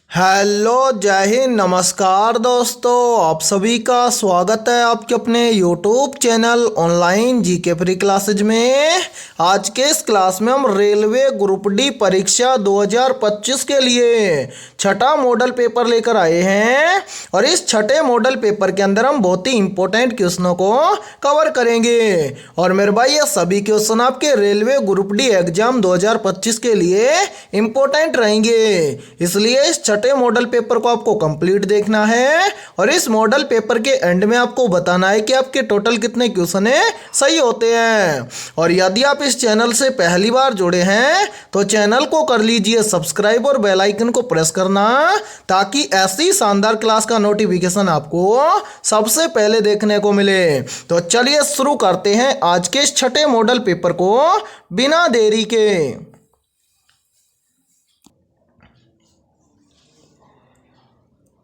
Hello, जय हिंद, नमस्कार दोस्तों। आप सभी का स्वागत है आपके अपने YouTube channel online GK free classes में। आज के इस क्लास में हम रेलवे ग्रुप डी परीक्षा 2025 के लिए छठा मॉडल पेपर लेकर आए हैं और इस छठे मॉडल पेपर के अंदर हम बहुत ही इंपॉर्टेंट क्वेश्चनों को कवर करेंगे। और मेरे भाई, ये सभी क्वेश्चन आपके रेलवे ग्रुप डी एग्जाम 2025 के लिए इंपॉर्टेंट रहेंगे, इसलिए इस छठे मॉडल पेपर को आपको कंप्लीट देखना है और इस मॉडल पेपर के एंड में आपको बताना है कि आपके टोटल कितने क्वेश्चन सही होते हैं। और यदि आप इस चैनल से पहली बार जुड़े हैं तो चैनल को कर लीजिए सब्सक्राइब और बेल आइकन को प्रेस करना, ताकि ऐसी शानदार क्लास का नोटिफिकेशन आपको सबसे पहले देखने को मिले। तो चलिए शुरू करते हैं आज के इस छठे मॉडल पेपर को बिना देरी के।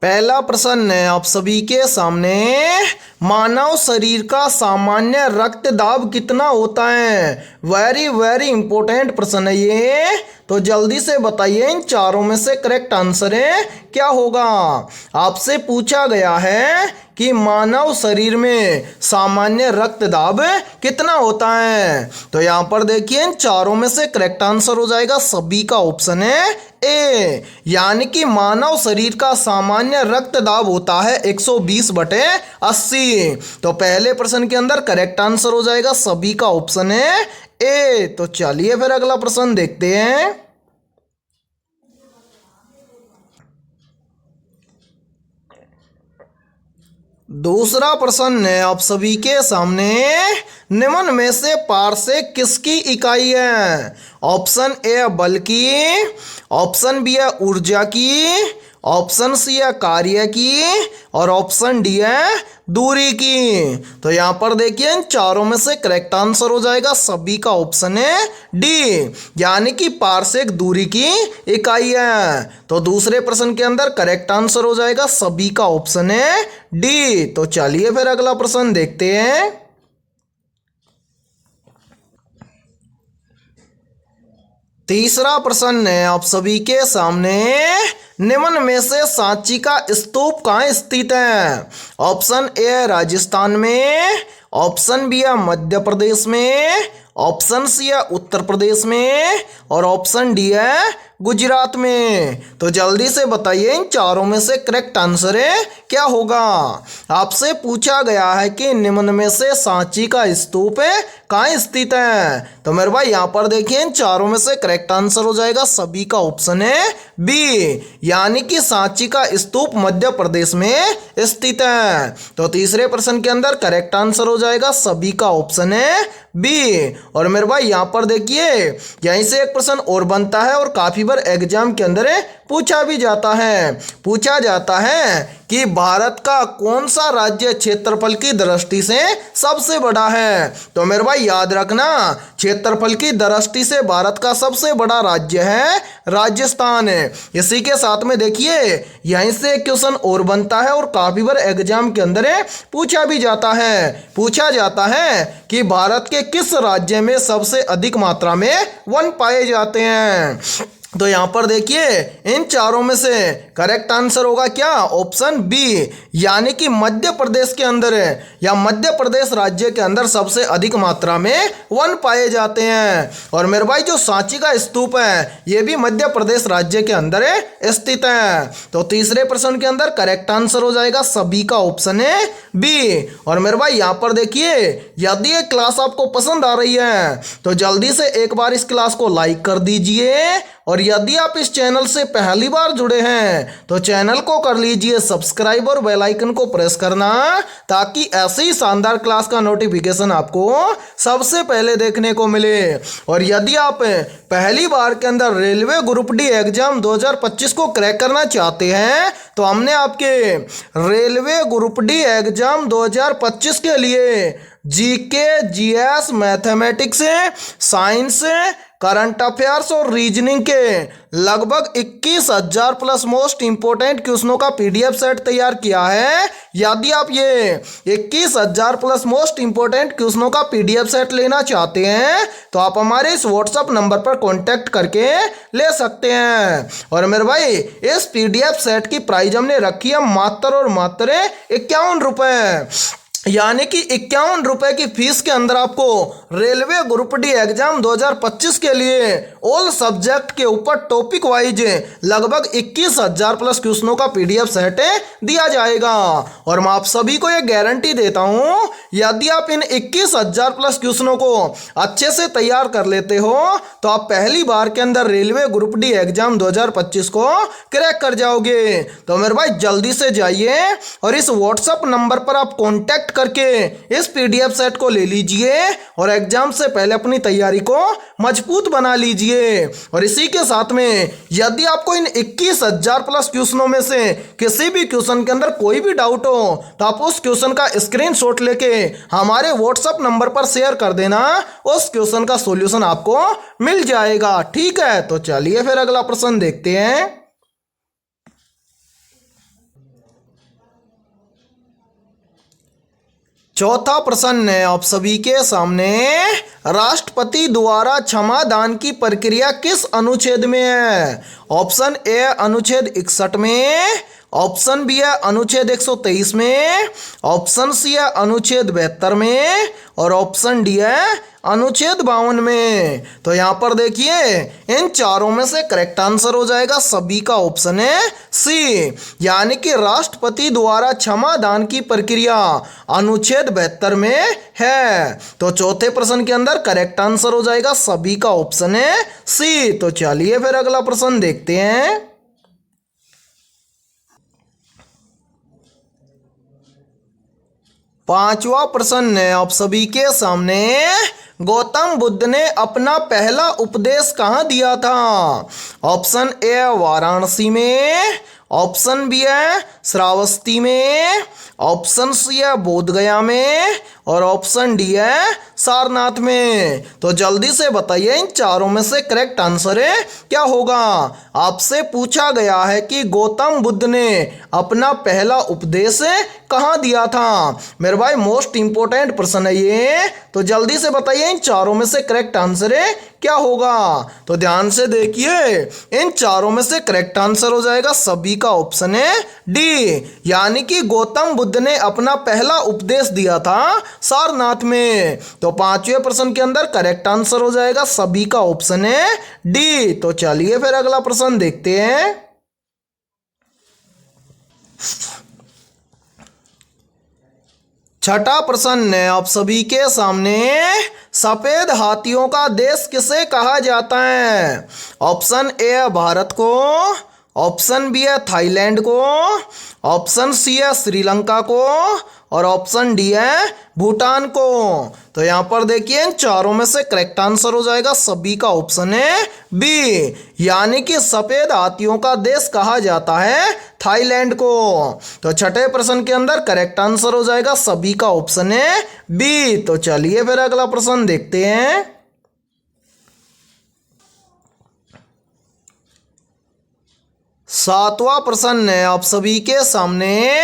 पहला प्रश्न है आप सभी के सामने, मानव शरीर का सामान्य रक्त दाब कितना होता है। वेरी वेरी इंपॉर्टेंट प्रश्न है ये, तो जल्दी से बताइए इन चारों में से करेक्ट आंसर है क्या होगा। आपसे पूछा गया है कि मानव शरीर में सामान्य रक्त दाब कितना होता है, तो यहाँ पर देखिए इन चारों में से करेक्ट आंसर हो जाएगा सभी का ऑप्शन है ए, यानी कि मानव शरीर का सामान्य रक्त दाब होता है 120/80। तो पहले प्रश्न के अंदर करेक्ट आंसर हो जाएगा सभी का ऑप्शन है ए। तो चलिए फिर अगला प्रश्न देखते हैं। दूसरा प्रश्न है आप सभी के सामने, निम्न में से पारसेक किसकी इकाई है। ऑप्शन ए बल की, ऑप्शन बी है ऊर्जा की, ऑप्शन सी है कार्य की और ऑप्शन डी है दूरी की। तो यहाँ पर देखिए इन चारों में से करेक्ट आंसर हो जाएगा सभी का ऑप्शन है डी, यानी कि पारसेक दूरी की इकाई है। तो दूसरे प्रश्न के अंदर करेक्ट आंसर हो जाएगा सभी का ऑप्शन है डी। तो चलिए फिर अगला प्रश्न देखते हैं। तीसरा प्रश्न है आप सभी के सामने, निम्न में से सांची का स्तूप कहाँ स्थित है। ऑप्शन ए है राजस्थान में, ऑप्शन बी है मध्य प्रदेश में, ऑप्शन सी है उत्तर प्रदेश में और ऑप्शन डी है गुजरात में। तो जल्दी से बताइए इन चारों में से करेक्ट आंसर है क्या होगा। आपसे पूछा गया है कि निम्न में से सांची का स्तूप कहाँ स्थित है, तो मेरे भाई यहाँ पर देखिए इन चारों में से करेक्ट आंसर हो जाएगा सभी का ऑप्शन है बी, यानी कि सांची का स्तूप मध्य प्रदेश में स्थित है। तो तीसरे प्रश्न के अंदर करेक्ट आंसर हो जाएगा सभी का ऑप्शन है बी। और मेरे भाई यहाँ पर देखिए यहीं से एक प्रश्न और बनता है और काफी बार एग्जाम के अंदर पूछा भी जाता है। पूछा जाता है कि भारत का कौन सा राज्य क्षेत्रफल की दृष्टि से सबसे बड़ा है। तो मेरे भाई याद रखना, क्षेत्रफल की दृष्टि से भारत का सबसे बड़ा राज्य है राजस्थान। इसी के साथ में देखिए यहीं से क्वेश्चन और बनता है और काफी बार एग्जाम के अंदर पूछा भी जाता है। पूछा जाता है कि भारत के किस राज्य में सबसे अधिक मात्रा में वन पाए जाते हैं। तो यहाँ पर देखिए इन चारों में से करेक्ट आंसर होगा क्या, ऑप्शन बी, यानी कि मध्य प्रदेश के अंदर या मध्य प्रदेश राज्य के अंदर सबसे अधिक मात्रा में वन पाए जाते हैं। और मेरे भाई जो सांची का स्तूप है ये भी मध्य प्रदेश राज्य के अंदर स्थित है। तो तीसरे प्रश्न के अंदर करेक्ट आंसर हो जाएगा सभी का ऑप्शन है बी। और मेरे भाई यहाँ पर देखिए यदि ये क्लास आपको पसंद आ रही है तो जल्दी से एक बार इस क्लास को लाइक कर दीजिए, और यदि आप इस चैनल से पहली बार जुड़े हैं तो चैनल को कर लीजिए सब्सक्राइब और बेल आइकन को प्रेस करना, ताकि ऐसे ही शानदार क्लास का नोटिफिकेशन आपको सबसे पहले देखने को मिले। और यदि आप पहली बार के अंदर रेलवे ग्रुप डी एग्जाम 2025 को क्रैक करना चाहते हैं तो हमने आपके रेलवे ग्रुप डी एग्जाम 2025 के लिए GK, GS, mathematics, science, current affairs और रीजनिंग के लगभग 21,000 प्लस मोस्ट इंपोर्टेंट क्वेश्चनों का पीडीएफ सेट तैयार किया है। यदि आप ये 21,000 प्लस मोस्ट इंपोर्टेंट क्वेश्चनों का पीडीएफ सेट लेना चाहते हैं तो आप हमारे इस व्हाट्सएप नंबर पर कांटेक्ट करके ले सकते हैं। और मेरे भाई इस पीडीएफ सेट की प्राइस हमने रखी है मात्र और मात्र 51 रुपए, यानी कि 51 रुपए की फीस के अंदर आपको रेलवे ग्रुप डी एग्जाम 2025 के लिए ऑल सब्जेक्ट के ऊपर टॉपिक वाइज लगभग 21,000 प्लस क्वेश्चनों का पीडीएफ सेट दिया जाएगा। और मैं आप सभी को यह गारंटी देता हूं, यदि आप इन 21,000 प्लस क्वेश्चनों को अच्छे से तैयार कर लेते हो तो आप पहली बार के अंदर रेलवे ग्रुप डी एग्जाम 2025 को क्रैक कर जाओगे। तो मेरे भाई जल्दी से जाइए और इस व्हाट्सएप नंबर पर आप कॉन्टैक्ट करके इस पीडीएफ सेट को ले लीजिए और एग्जाम से पहले अपनी तैयारी को मजबूत बना लीजिए। और इसी के साथ में यदि आपको इन 21,000 प्लस क्वेश्चनों में से किसी भी क्वेश्चन के अंदर कोई भी डाउट हो तो आप उस क्वेश्चन का स्क्रीनशॉट लेके हमारे व्हाट्सएप नंबर पर शेयर कर देना, उस क्वेश्चन का सॉल्यूशन आपको मिल जाएगा। ठीक है, तो चलिए फिर अगला प्रश्न देखते हैं। चौथा प्रश्न है आप सभी के सामने, राष्ट्रपति द्वारा क्षमा दान की प्रक्रिया किस अनुच्छेद में है? ऑप्शन ए अनुच्छेद 61 में, ऑप्शन बी है अनुच्छेद 123 में, ऑप्शन सी है अनुच्छेद 72 में और ऑप्शन डी है अनुच्छेद 52 में। तो यहां पर देखिए इन चारों में से करेक्ट आंसर हो जाएगा सभी का ऑप्शन है सी, यानी कि राष्ट्रपति द्वारा क्षमा दान की प्रक्रिया अनुच्छेद 72 में है। तो चौथे प्रश्न के अंदर करेक्ट आंसर हो जाएगा सभी का ऑप्शन है सी। तो चलिए फिर अगला प्रश्न देखते हैं। पांचवा प्रश्न है आप सभी के सामने, गौतम बुद्ध ने अपना पहला उपदेश कहाँ दिया था? ऑप्शन ए वाराणसी में, ऑप्शन बी है श्रावस्ती में, ऑप्शन सी है बोधगया में और ऑप्शन डी है सारनाथ में। तो जल्दी से बताइए इन चारों में से करेक्ट आंसर है क्या होगा? आपसे पूछा गया है कि गौतम बुद्ध ने अपना पहला उपदेश कहाँ दिया था। मेरे भाई मोस्ट इंपोर्टेंट प्रश्न है ये, तो जल्दी से बताइए इन चारों में से करेक्ट आंसर है क्या होगा? तो ध्यान से देखिए इन चारों में से करेक्ट आंसर हो जाएगा सभी का ऑप्शन है डी, यानी कि गौतम बुद्ध ने अपना पहला उपदेश दिया था सारनाथ में। तो पांचवें प्रश्न के अंदर करेक्ट आंसर हो जाएगा सभी का ऑप्शन है डी। तो चलिए फिर अगला प्रश्न देखते हैं। छठा प्रश्न है आप सभी के सामने, सफेद हाथियों का देश किसे कहा जाता है? ऑप्शन ए है भारत को, ऑप्शन बी है थाईलैंड को, ऑप्शन सी है श्रीलंका को और ऑप्शन डी है भूटान को। तो यहाँ पर देखिए इन चारों में से करेक्ट आंसर हो जाएगा सभी का ऑप्शन है बी, यानी कि सफेद हाथियों का देश कहा जाता है थाईलैंड को। तो छठे प्रश्न के अंदर करेक्ट आंसर हो जाएगा सभी का ऑप्शन है बी। तो चलिए फिर अगला प्रश्न देखते हैं। सातवां प्रश्न है आप सभी के सामने,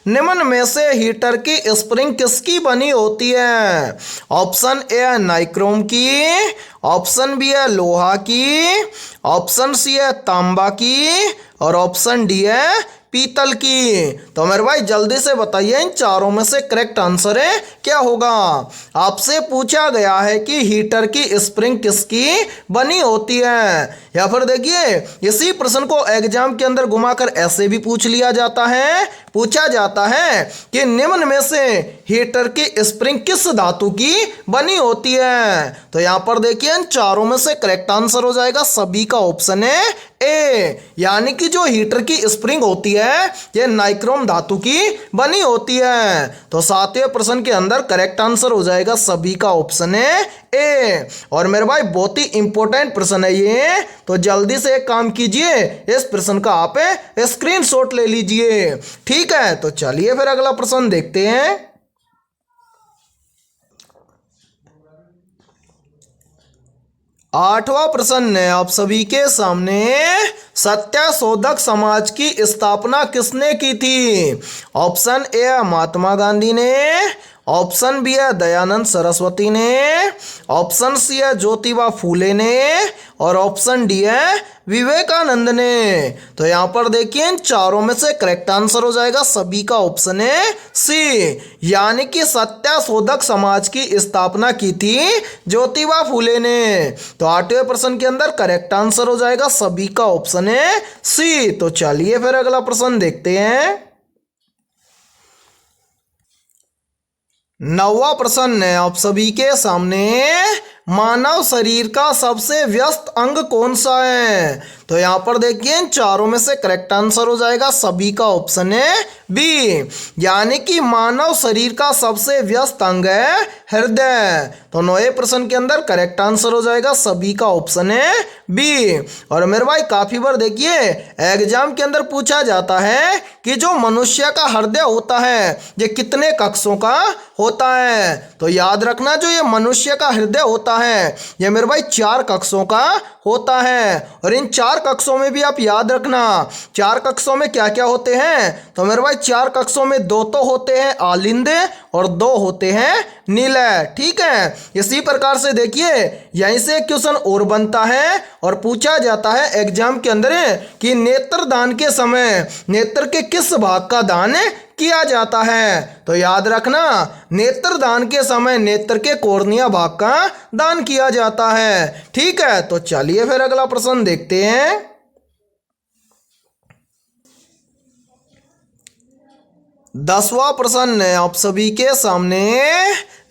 निम्न में से हीटर की स्प्रिंग किसकी बनी होती है? ऑप्शन ए है नाइक्रोम की, ऑप्शन बी है लोहा की, ऑप्शन सी है तांबा की और ऑप्शन डी है पीतल की। तो मेरे भाई जल्दी से बताइए इन चारों में से करेक्ट आंसर है क्या होगा? आपसे पूछा गया है कि हीटर की स्प्रिंग किसकी बनी होती है, या फिर देखिए इसी प्रश्न को एग्जाम के अंदर घुमाकर ऐसे भी पूछा जाता है कि निम्न में से हीटर की स्प्रिंग किस धातु की बनी होती है। तो यहां पर देखिए इन चारों में से करेक्ट आंसर हो जाएगा सभी का ऑप्शन है ए, यानी कि जो हीटर की स्प्रिंग होती है ये नाइक्रोम धातु की बनी होती है। तो सातवें प्रश्न के अंदर करेक्ट आंसर हो जाएगा सभी का ऑप्शन है ए। और मेरे भाई बहुत ही इंपॉर्टेंट प्रश्न है ये, तो जल्दी से एक काम कीजिए इस प्रश्न का आप स्क्रीनशॉट ले लीजिए। ठीक है, तो चलिए फिर अगला प्रश्न देखते हैं। 8वां प्रश्न है आप सभी के सामने, सत्यशोधक समाज की स्थापना किसने की थी? ऑप्शन ए है महात्मा गांधी ने, ऑप्शन बी है दयानंद सरस्वती ने, ऑप्शन सी है ज्योतिबा फूले ने और ऑप्शन डी है विवेकानंद ने। तो यहाँ पर देखिए इन चारों में से करेक्ट आंसर हो जाएगा सभी का ऑप्शन है सी, यानी कि सत्यशोधक समाज की स्थापना की थी ज्योतिबा फूले ने। तो 8वें प्रश्न के अंदर करेक्ट आंसर हो जाएगा सभी का ऑप्शन है सी। तो चलिए फिर अगला प्रश्न देखते हैं। 9वां प्रश्न है आप सभी के सामने, मानव शरीर का सबसे व्यस्त अंग कौन सा है? तो यहां पर देखिए इन चारों में से करेक्ट आंसर हो जाएगा सभी का ऑप्शन है बी, यानी कि मानव शरीर का सबसे व्यस्त अंग है हृदय। तो 9वें प्रश्न के अंदर करेक्ट आंसर हो जाएगा सभी का ऑप्शन है बी। और मेरे भाई काफी बार देखिए एग्जाम के अंदर पूछा जाता है कि जो मनुष्य का हृदय होता है ये कितने कक्षों का होता है? तो याद रखना जो ये मनुष्य का हृदय होता है ये मेरे भाई 4 कक्षों का होता है। और इन 4 कक्षों में भी आप याद रखना 4 कक्षों में क्या क्या होते हैं? तो मेरे भाई 4 कक्षों में 2 तो होते हैं आलिंदे और 2 होते हैं नीलय, ठीक है। इसी प्रकार से देखिए यहीं से एक क्वेश्चन और बनता है और पूछा जाता है एग्जाम के अंदर कि नेत्र दान के समय नेत्र के किस भाग का दान किया जाता है? तो याद रखना नेत्र दान के समय नेत्र के कोर्निया भाग का दान किया जाता है, ठीक है। तो चलिए फिर अगला प्रश्न देखते हैं। 10वां प्रश्न है आप सभी के सामने,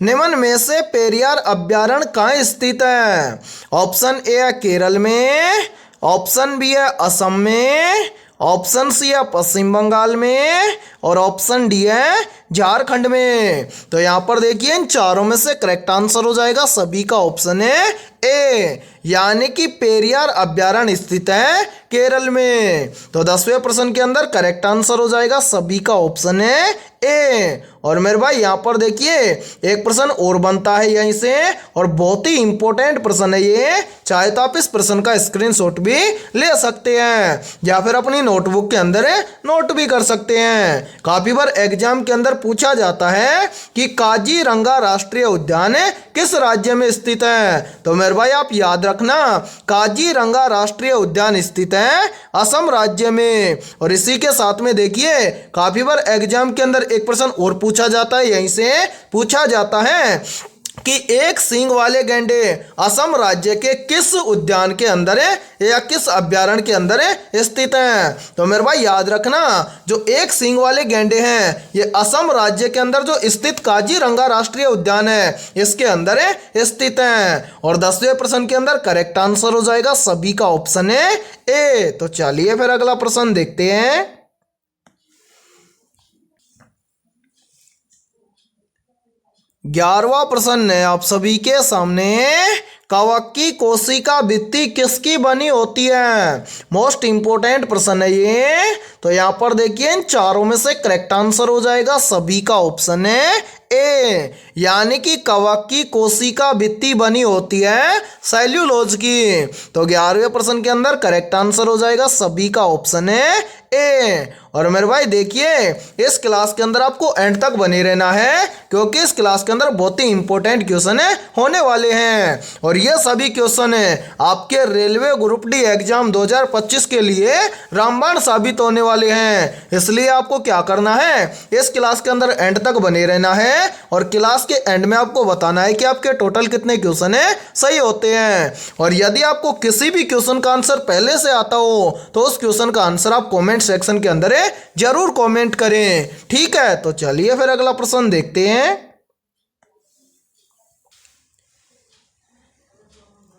निम्न में से पेरियार अभ्यारण्य कहाँ स्थित है? ऑप्शन ए है केरल में, ऑप्शन बी है असम में, ऑप्शन सी है पश्चिम बंगाल में और ऑप्शन डी है झारखंड में। तो यहाँ पर देखिए इन चारों में से करेक्ट आंसर हो जाएगा सभी का ऑप्शन है ए, यानी कि पेरियार अभ्यारण्य स्थित है केरल में। तो 10वें प्रश्न के अंदर करेक्ट आंसर हो जाएगा सभी का ऑप्शन है ए। और मेरे भाई यहाँ पर देखिए एक प्रश्न और बनता है यहीं से और बहुत ही इंपॉर्टेंट प्रश्न है ये, चाहे तो आप इस प्रश्न का स्क्रीनशॉट भी ले सकते हैं या फिर अपनी नोटबुक के अंदर नोट भी कर सकते हैं। काफी बार एग्जाम के अंदर पूछा जाता है कि काजीरंगा राष्ट्रीय उद्यान किस राज्य में स्थित है? तो मेरे भाई आप याद रखना काजीरंगा राष्ट्रीय उद्यान स्थित है असम राज्य में। और इसी के साथ में देखिए काफी बार एग्जाम के अंदर एक प्रश्न और पूछा जाता है, यहीं से पूछा जाता है कि एक सींग वाले गैंडे असम राज्य के किस उद्यान के अंदर या किस अभ्यारण्य के अंदर स्थित हैं? तो मेरे भाई याद रखना जो एक सींग वाले गैंडे हैं ये असम राज्य के अंदर जो स्थित काजीरंगा राष्ट्रीय उद्यान है इसके अंदर स्थित हैं। और 10वें प्रश्न के अंदर करेक्ट आंसर हो जाएगा सभी का ऑप्शन है ए। तो चलिए फिर अगला प्रश्न देखते हैं। 11वां प्रश्न है आप सभी के सामने, कवक की कोशिका भित्ति किसकी बनी होती है? मोस्ट इंपोर्टेंट प्रश्न है ये। तो यहाँ पर देखिए इन चारों में से करेक्ट आंसर हो जाएगा सभी का ऑप्शन है ए, यानी कि कवक की कोशिका भित्ति बनी होती है सेल्यूलोज की। तो 11वें प्रश्न के अंदर करेक्ट आंसर हो जाएगा सभी का ऑप्शन है ए। और मेरे भाई देखिए इस क्लास के अंदर आपको एंड तक बने रहना है क्योंकि इस क्लास के अंदर बहुत ही इंपॉर्टेंट क्वेश्चन होने वाले हैं और ये सभी क्वेश्चन आपके रेलवे ग्रुप डी एग्जाम 2025 के लिए रामबाण साबित होने वाले हैं। इसलिए आपको क्या करना है इस क्लास के अंदर एंड तक बने रहना है और क्लास के एंड में आपको बताना है कि आपके टोटल कितने क्वेश्चन सही होते हैं। और यदि आपको किसी भी क्वेश्चन का आंसर पहले से आता हो तो उस क्वेश्चन का आंसर आप कमेंट सेक्शन के अंदर जरूर कमेंट करें, ठीक है। तो चलिए फिर अगला प्रश्न देखते हैं।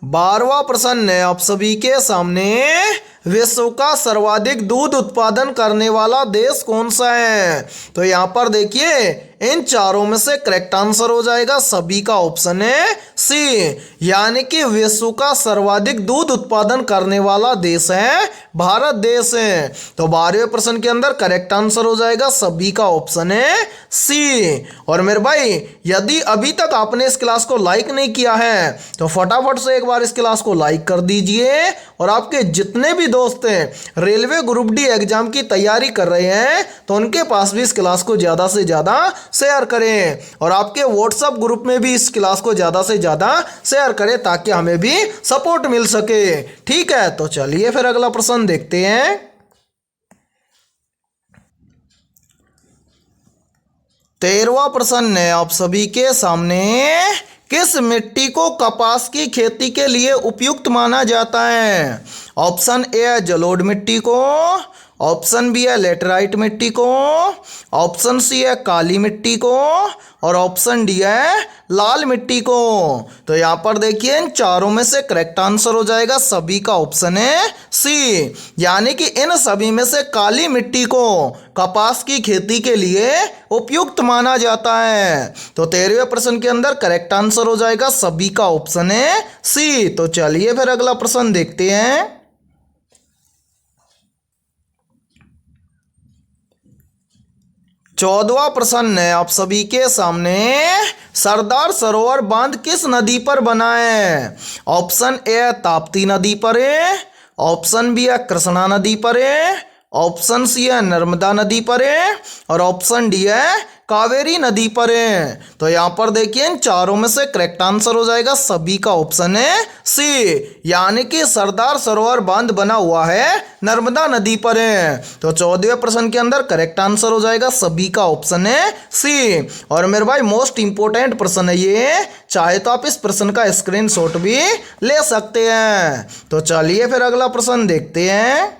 12वां प्रश्न है आप सभी के सामने, विश्व का सर्वाधिक दूध उत्पादन करने वाला देश कौन सा है? तो यहाँ पर देखिए इन चारों में से करेक्ट आंसर हो जाएगा सभी का ऑप्शन है सी, यानी कि विश्व का सर्वाधिक दूध उत्पादन करने वाला देश है भारत देश है। तो 12वें प्रश्न के अंदर करेक्ट आंसर हो जाएगा सभी का ऑप्शन है सी। और मेरे भाई यदि अभी तक आपने इस क्लास को लाइक नहीं किया है तो फटाफट से एक बार इस क्लास को लाइक कर दीजिए, और आपके जितने भी दोस्त हैं रेलवे ग्रुप डी एग्जाम की तैयारी कर रहे हैं तो उनके पास भी इस क्लास को ज़्यादा से ज़्यादा शेयर करें, और आपके व्हाट्सएप ग्रुप में भी इस क्लास को ज़्यादा से ज़्यादा शेयर करें ताकि हमें भी सपोर्ट मिल सके। ठीक है, तो चलिए फिर अगला प्रश्न देखते हैं। 13वां प्रश्न है आप सभी के सामने, किस मिट्टी को कपास की खेती के लिए उपयुक्त माना जाता है? ऑप्शन ए है जलोढ़ मिट्टी को, ऑप्शन बी है लेटराइट मिट्टी को, ऑप्शन सी है काली मिट्टी को, और ऑप्शन डी है लाल मिट्टी को। तो यहाँ पर देखिए इन चारों में से करेक्ट आंसर हो जाएगा सभी का ऑप्शन है सी, यानी कि इन सभी में से काली मिट्टी को कपास की खेती के लिए उपयुक्त माना जाता है। तो 13वें प्रश्न के अंदर करेक्ट आंसर हो जाएगा सभी का ऑप्शन है सी। तो चलिए फिर अगला प्रश्न देखते हैं। 14वां प्रश्न है आप सभी के सामने, सरदार सरोवर बांध किस नदी पर बना है? ऑप्शन ए है ताप्ती नदी पर है, ऑप्शन बी है कृष्णा नदी पर है, ऑप्शन सी है नर्मदा नदी पर है, और ऑप्शन डी है कावेरी नदी पर है। तो यहाँ पर देखिए इन चारों में से करेक्ट आंसर हो जाएगा सभी का ऑप्शन है सी, यानी कि सरदार सरोवर बांध बना हुआ है नर्मदा नदी पर है। तो 14वें प्रश्न के अंदर करेक्ट आंसर हो जाएगा सभी का ऑप्शन है सी। और मेरे भाई मोस्ट इंपोर्टेंट प्रश्न है ये, चाहे तो आप इस प्रश्न का स्क्रीनशॉट भी ले सकते हैं। तो चलिए फिर अगला प्रश्न देखते हैं।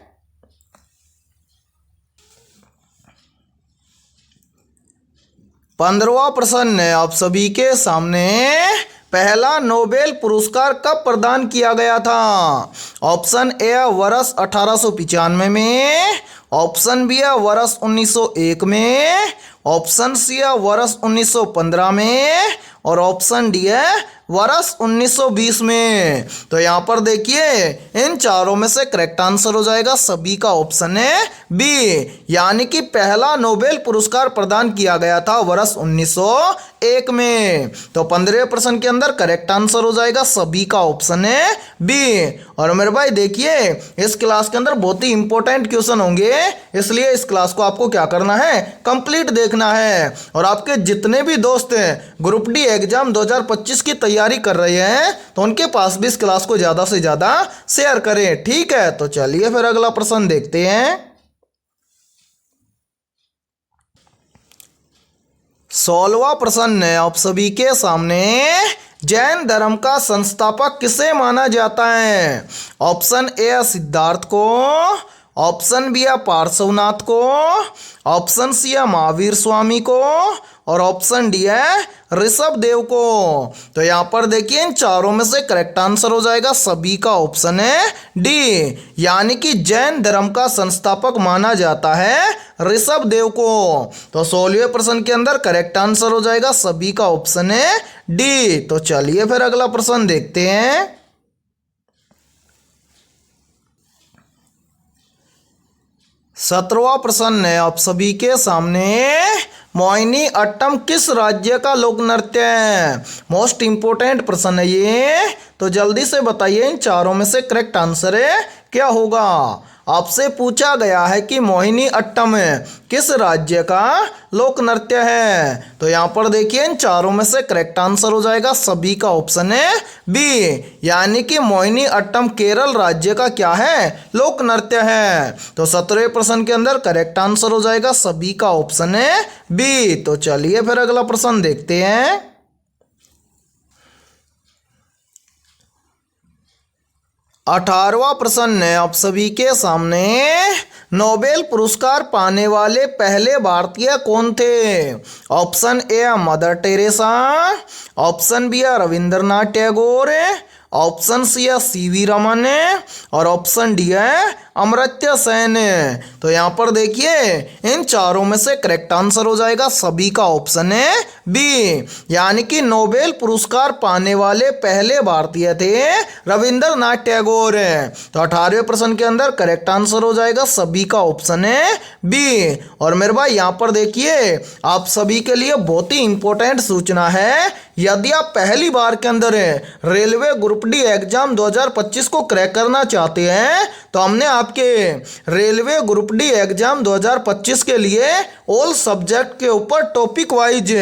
15वां प्रश्न है आप सभी के सामने, पहला नोबेल पुरस्कार कब प्रदान किया गया था? ऑप्शन ए वर्ष 1895 में, ऑप्शन बी है वर्ष 1901 में, ऑप्शन सी है वर्ष 1915 में, और ऑप्शन डी है वर्ष 1920 में। तो यहाँ पर देखिए इन चारों में से करेक्ट आंसर हो जाएगा सभी का ऑप्शन है बी, यानी कि पहला नोबेल पुरस्कार प्रदान किया गया था वर्ष 1901 में। तो 15वें प्रश्न के अंदर करेक्ट आंसर हो जाएगा सभी का ऑप्शन है बी। और मेरे भाई देखिए इस क्लास के अंदर बहुत ही इंपॉर्टेंट क्वेश्चन होंगे, इसलिए इस क्लास को आपको क्या करना है, कंप्लीट देखना है। और आपके जितने भी दोस्त हैं ग्रुप डी एग्जाम 2025 की तैयारी कर रहे हैं तो उनके पास भी इस क्लास को ज़्यादा से ज़्यादा शेयर करें। ठीक है, तो चलिए फिर अगला प्रश्न देखते हैं। 16वां प्रश्न है आप सभी के सामने, जैन धर्म का संस्थापक किसे माना जाता है? ऑप्शन ए है सिद्धार्थ को, ऑप्शन बी है पार्श्वनाथ को, ऑप्शन सी है महावीर स्वामी को, और ऑप्शन डी है ऋषभ देव को। तो यहाँ पर देखिए इन चारों में से करेक्ट आंसर हो जाएगा सभी का ऑप्शन है डी, यानी कि जैन धर्म का संस्थापक माना जाता है ऋषभ देव को। तो 16वें प्रश्न के अंदर करेक्ट आंसर हो जाएगा सभी का ऑप्शन है डी। तो चलिए फिर अगला प्रश्न देखते हैं। 17वां प्रश्न है आप सभी के सामने, मोहिनी अट्टम किस राज्य का लोक नृत्य है? मोस्ट इंपोर्टेंट प्रश्न है ये, तो जल्दी से बताइए इन चारों में से करेक्ट आंसर है क्या होगा। आपसे पूछा गया है कि मोहिनी अट्टम किस राज्य का लोक नृत्य है। तो यहाँ पर देखिए इन चारों में से करेक्ट आंसर हो जाएगा सभी का ऑप्शन है बी, यानी कि मोहिनी अट्टम केरल राज्य का क्या है, लोक नृत्य है। तो 17वें प्रश्न के अंदर करेक्ट आंसर हो जाएगा सभी का ऑप्शन है बी। तो चलिए फिर अगला प्रश्न देखते हैं। 18वां प्रश्न है आप सभी के सामने, नोबेल पुरस्कार पाने वाले पहले भारतीय कौन थे? Option A Mother Teresa, option B Rabindranath Tagore, option C है सीवी रमन और ऑप्शन डी है अमर्त्य सेन। तो यहाँ पर देखिए इन चारों में से करेक्ट आंसर हो जाएगा सभी का ऑप्शन है बी, यानी कि नोबेल पुरस्कार पाने वाले पहले भारतीय थे रविंद्रनाथ टैगोर। तो 18वें प्रश्न के अंदर करेक्ट आंसर हो जाएगा सभी का ऑप्शन है बी। और मेरे भाई यहाँ पर देखिए आप सभी के लिए बहुत ही इंपॉर्टेंट सूचना है, यदि आप पहली बार के अंदर रेलवे ग्रुप डी एग्जाम 2025 को क्रैक करना चाहते हैं तो हमने आपके रेलवे ग्रुप डी एग्जाम 2025 के लिए ऑल सब्जेक्ट के ऊपर टॉपिक वाइज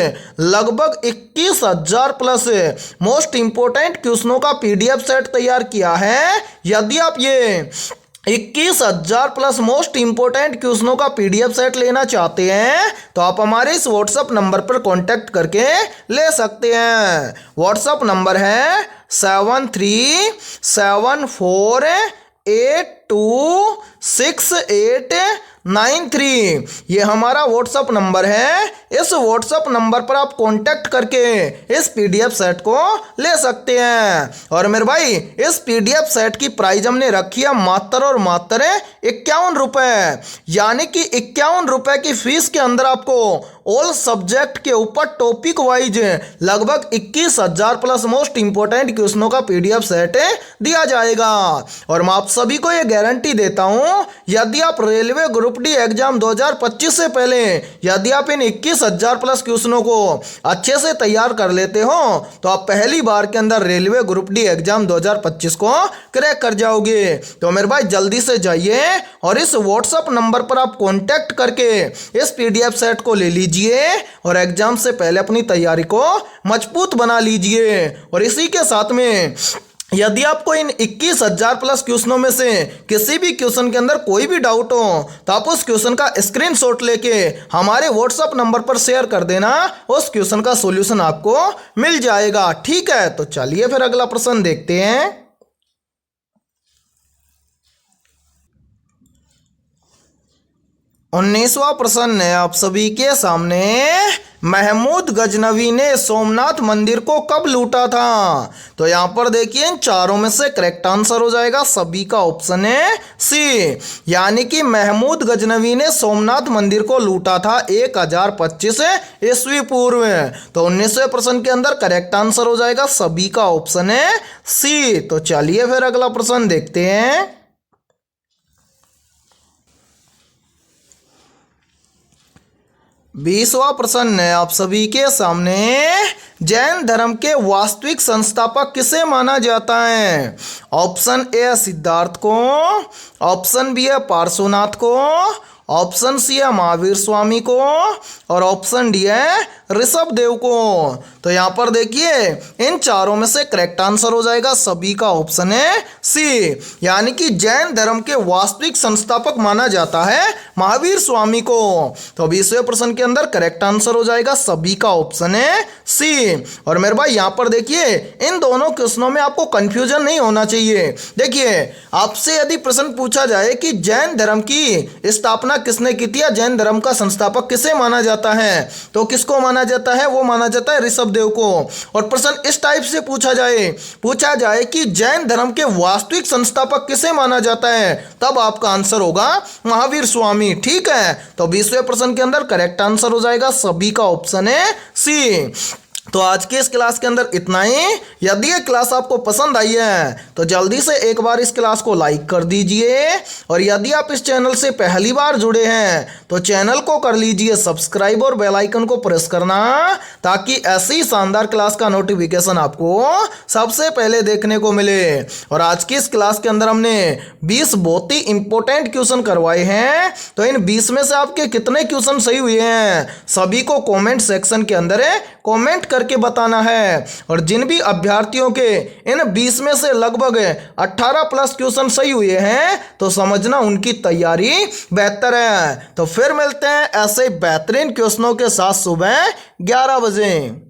लगभग 21,000 प्लस मोस्ट इंपोर्टेंट क्वेश्चनों का पीडीएफ सेट तैयार किया है। यदि आप ये 21,000 प्लस मोस्ट इंपोर्टेंट क्वेश्चनों का पीडीएफ सेट लेना चाहते हैं तो आप हमारे इस व्हाट्सएप नंबर पर कांटेक्ट करके ले सकते हैं। व्हाट्सएप नंबर है 7372826893। ये हमारा व्हाट्सएप नंबर है। इस व्हाट्सएप नंबर पर आप कांटेक्ट करके इस पीडीएफ सेट को ले सकते हैं। और मेरे भाई इस पीडीएफ सेट की प्राइस हमने रखी है मात्र और मात्र 51 रुपये, यानी कि 51 रुपये की फीस के अंदर आपको ऑल सब्जेक्ट के ऊपर टॉपिक वाइज लगभग 21,000 प्लस मोस्ट इंपोर्टेंट क्वेश्चनों का पीडीएफ सेट दिया जाएगा। और मैं आप सभी को यह गारंटी देता हूं, यदि आप रेलवे ग्रुप डी एग्जाम 2025 से पहले यदि आप इन 21,000 प्लस क्वेश्चनों को अच्छे से तैयार कर लेते हो तो आप पहली बार के अंदर रेलवे ग्रुप डी एग्जाम 2025 को क्रैक कर जाओगे। तो मेरे भाई जल्दी से जाइए और इस व्हाट्सएप नंबर पर आप कांटेक्ट करके इस पीडीएफ सेट को ले लीजिए और एग्जाम से पहले अपनी तैयारी को मजबूत बना लीजिए। और इसी के साथ में यदि आपको इन 21,000 प्लस क्वेश्चनों में से किसी भी क्वेश्चन के अंदर कोई भी डाउट हो तो आप उस क्वेश्चन का स्क्रीनशॉट लेके हमारे व्हाट्सएप नंबर पर शेयर कर देना, उस क्वेश्चन का सॉल्यूशन आपको मिल जाएगा। ठीक है, तो चलिए फिर अगला प्रश्न देखते हैं। 19वां प्रश्न है आप सभी के सामने, महमूद गजनवी ने सोमनाथ मंदिर को कब लूटा था? तो यहां पर देखिए इन चारों में से करेक्ट आंसर हो जाएगा सभी का ऑप्शन है सी, यानी कि महमूद गजनवी ने सोमनाथ मंदिर को लूटा था 1025 ईस्वी पूर्व। तो 19वें प्रश्न के अंदर करेक्ट आंसर हो जाएगा सभी का ऑप्शन है सी। तो चलिए फिर अगला प्रश्न देखते हैं। 20वां प्रश्न है आप सभी के सामने, जैन धर्म के वास्तविक संस्थापक किसे माना जाता है? ऑप्शन ए है सिद्धार्थ को, ऑप्शन बी है पार्श्वनाथ को, ऑप्शन सी है महावीर स्वामी को और ऑप्शन डी है ऋषभ देव को। तो यहाँ पर देखिए इन चारों में से करेक्ट आंसर हो जाएगा सभी का ऑप्शन है सी, यानी कि जैन धर्म के वास्तविक संस्थापक माना जाता है महावीर स्वामी को। तो 20वें प्रश्न के अंदर करेक्ट आंसर हो जाएगा सभी का ऑप्शन है सी। और मेरे भाई यहाँ पर देखिए इन दोनों क्वेश्चनों में आपको कंफ्यूजन नहीं होना चाहिए। देखिए आपसे यदि प्रश्न पूछा जाए कि जैन धर्म की स्थापना किसने की थी या जैन धर्म का संस्थापक किसे माना जाता है, तो किसको माना जाता है? वो माना जाता है ऋषभ देव को। और प्रश्न इस टाइप से पूछा जाए कि जैन धर्म के वास्तविक संस्थापक किसे माना जाता है, तब आपका आंसर होगा महावीर स्वामी। ठीक है, तो 20वें प्रश्न के अंदर करेक्ट आंसर हो जाएगा सभी का ऑप्शन है सी। तो आज की इस क्लास के अंदर इतना ही। यदि ये क्लास आपको पसंद आई है तो जल्दी से एक बार इस क्लास को लाइक कर दीजिए और यदि आप इस चैनल से पहली बार जुड़े हैं तो चैनल को कर लीजिए सब्सक्राइब और बेल आइकन को प्रेस करना, ताकि ऐसी शानदार क्लास का नोटिफिकेशन आपको सबसे पहले देखने को मिले। और आज की इस क्लास के अंदर हमने 20 बहुत ही इंपॉर्टेंट क्वेश्चन करवाए हैं। तो इन 20 में से आपके कितने क्वेश्चन सही हुए हैं सभी को कॉमेंट सेक्शन के अंदर कॉमेंट करके बताना है। और जिन भी अभ्यर्थियों के इन 20 में से लगभग 18 प्लस क्वेश्चन सही हुए हैं तो समझना उनकी तैयारी बेहतर है। तो फिर मिलते हैं ऐसे बेहतरीन क्वेश्चनों के साथ सुबह 11 बजे।